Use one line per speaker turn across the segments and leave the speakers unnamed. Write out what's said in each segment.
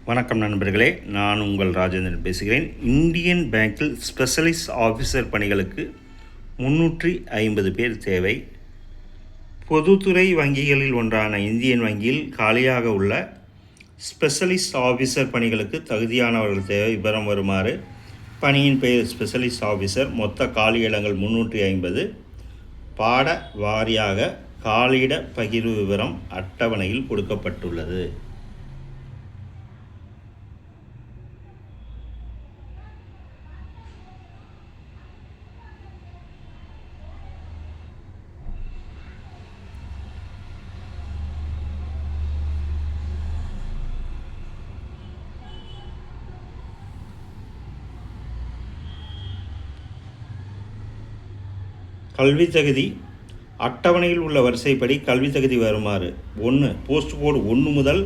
வணக்கம் நண்பர்களே, நான் உங்கள் ராஜேந்திரன் பேசுகிறேன். இந்தியன் பேங்கில் ஸ்பெஷலிஸ்ட் ஆஃபீஸர் பணிகளுக்கு 350 பேர் தேவை. பொதுத்துறை வங்கிகளில் ஒன்றான இந்தியன் வங்கியில் காலியாக உள்ள ஸ்பெஷலிஸ்ட் ஆஃபீஸர் பணிகளுக்கு தகுதியானவர்கள் தேவை. விவரம் வருமாறு: பணியின் பெயர் ஸ்பெஷலிஸ்ட் ஆஃபீஸர். மொத்த காலியிடங்கள் 350. பாட வாரியாக காலியிட பகிர்வு விவரம் அட்டவணையில் கொடுக்கப்பட்டுள்ளது. கல்வி தகுதி அட்டவணையில் உள்ள வரிசைப்படி கல்வி தகுதி வருமாறு: 1. போஸ்ட் கோடு 1 முதல்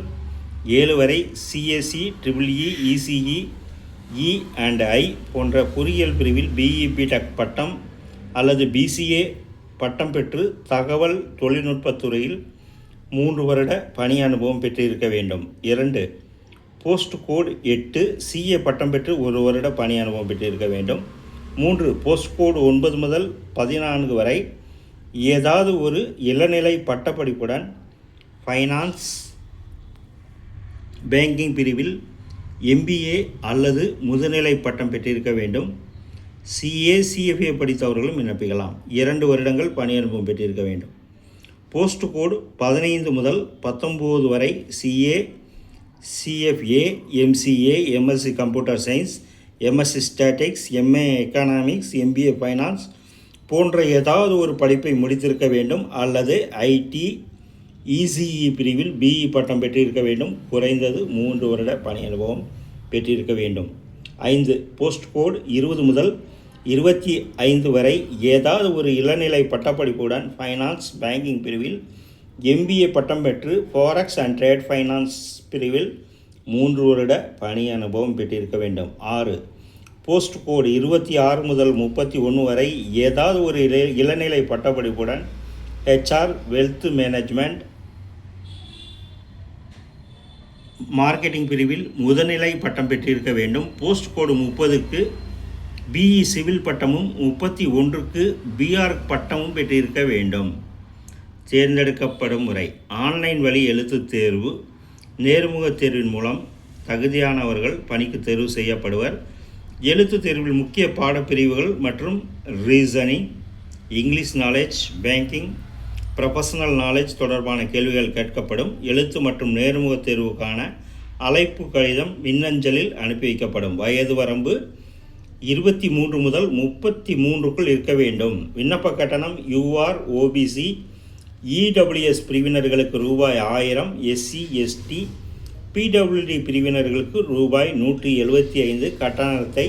7 வரை சிஎஸ்சி, EEE, ECE, E&I போன்ற பொறியியல் பிரிவில் BE, BTech பட்டம் அல்லது BCA பட்டம் பெற்று தகவல் தொழில்நுட்பத்துறையில் 3 வருட பணி அனுபவம் பெற்றிருக்க வேண்டும். 2. போஸ்ட் கோடு 8 CA பட்டம் பெற்று 1 வருட பணி அனுபவம் பெற்றிருக்க வேண்டும். 3. போஸ்ட் கோடு 9 முதல் 14 வரை ஏதாவது ஒரு இளநிலை பட்டப்படிப்புடன் ஃபைனான்ஸ் பேங்கிங் பிரிவில் MBA அல்லது முதுநிலை பட்டம் பெற்றிருக்க வேண்டும். CA, CFA படித்தவர்களும் விண்ணப்பிக்கலாம். 2 வருடங்கள் பணி அனுபவம் பெற்றிருக்க வேண்டும். போஸ்ட் கோடு 15 முதல் 19 வரை CA, CFA, MCA, MSc computer science, MSc statics, MA economics, MBA finance போன்ற ஏதாவது ஒரு படிப்பை முடித்திருக்க வேண்டும் அல்லது IT, ECE பிரிவில் BE பட்டம் பெற்றிருக்க வேண்டும். குறைந்தது 3 வருட பணி அனுபவம் பெற்றிருக்க வேண்டும். 5. போஸ்ட் கோடு 20 முதல் 25 வரை ஏதாவது ஒரு இளநிலை பட்டப்படிப்புடன் ஃபைனான்ஸ் பேங்கிங் பிரிவில் MBA பட்டம் பெற்று ஃபாரெக்ஸ் அண்ட் ட்ரேட் ஃபைனான்ஸ் பிரிவில் 3 வருட பணி அனுபவம் பெற்றிருக்க வேண்டும். 6. போஸ்ட் கோடு 26 முதல் 31 வரை ஏதாவது ஒரு இளநிலை பட்டப்படிப்புடன் HR, வெல்த் மேனேஜ்மெண்ட், மார்க்கெட்டிங் பிரிவில் முதுநிலை பட்டம் பெற்றிருக்க வேண்டும். போஸ்ட் கோடு 30க்கு BE சிவில் பட்டமும் 31க்கு BR பட்டமும் பெற்றிருக்க வேண்டும். தேர்ந்தெடுக்கப்படும் முறை: ஆன்லைன் வழி எழுத்துத் தேர்வு. நேர்முகத் தேர்வின் மூலம் தகுதியானவர்கள் பணிக்கு தேர்வு செய்யப்படுவர். எழுத்துத் தேர்வில் முக்கிய பாடப்பிரிவுகள் மற்றும் reasoning, English knowledge, banking, professional knowledge தொடர்பான கேள்விகள் கேட்கப்படும். எழுத்து மற்றும் நேர்முகத் தேர்வுக்கான அழைப்பு கடிதம் மின்னஞ்சலில் அனுப்பி வைக்கப்படும். வயது வரம்பு 23 முதல் 33க்குள் இருக்க வேண்டும். விண்ணப்ப கட்டணம் UR, OBC, EWS பிரிவினர்களுக்கு ₹1000, SC, ST, PWD பிரிவினர்களுக்கு ₹175 கட்டணத்தை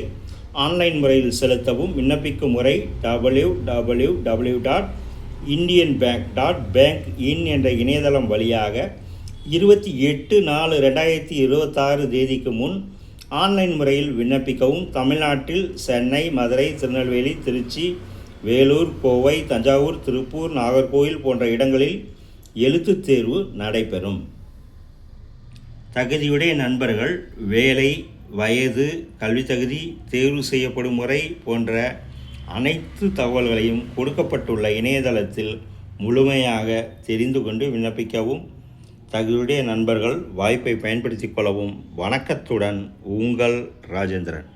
ஆன்லைன் முறையில் செலுத்தவும். விண்ணப்பிக்கும் முறை www.indianbank.bank.in என்ற இணையதளம் வழியாக 28/4/2026 தேதிக்கு முன் ஆன்லைன் முறையில் விண்ணப்பிக்கவும். தமிழ்நாட்டில் சென்னை, மதுரை, திருநெல்வேலி, திருச்சி, வேலூர், கோவை, தஞ்சாவூர், திருப்பூர், நாகர்கோவில் போன்ற இடங்களில் எழுத்துத் தேர்வு நடைபெறும். தகுதியுடைய நண்பர்கள் வேலை, வயது, கல்வி தகுதி, தேர்வு செய்யப்படும் முறை போன்ற அனைத்து தகவல்களையும் கொடுக்கப்பட்டுள்ள இணையதளத்தில் முழுமையாக தெரிந்து கொண்டு விண்ணப்பிக்கவும். தகுதியுடைய நண்பர்கள் வாய்ப்பை பயன்படுத்திக் கொள்ளவும். வணக்கத்துடன் உங்கள் ராஜேந்திரன்.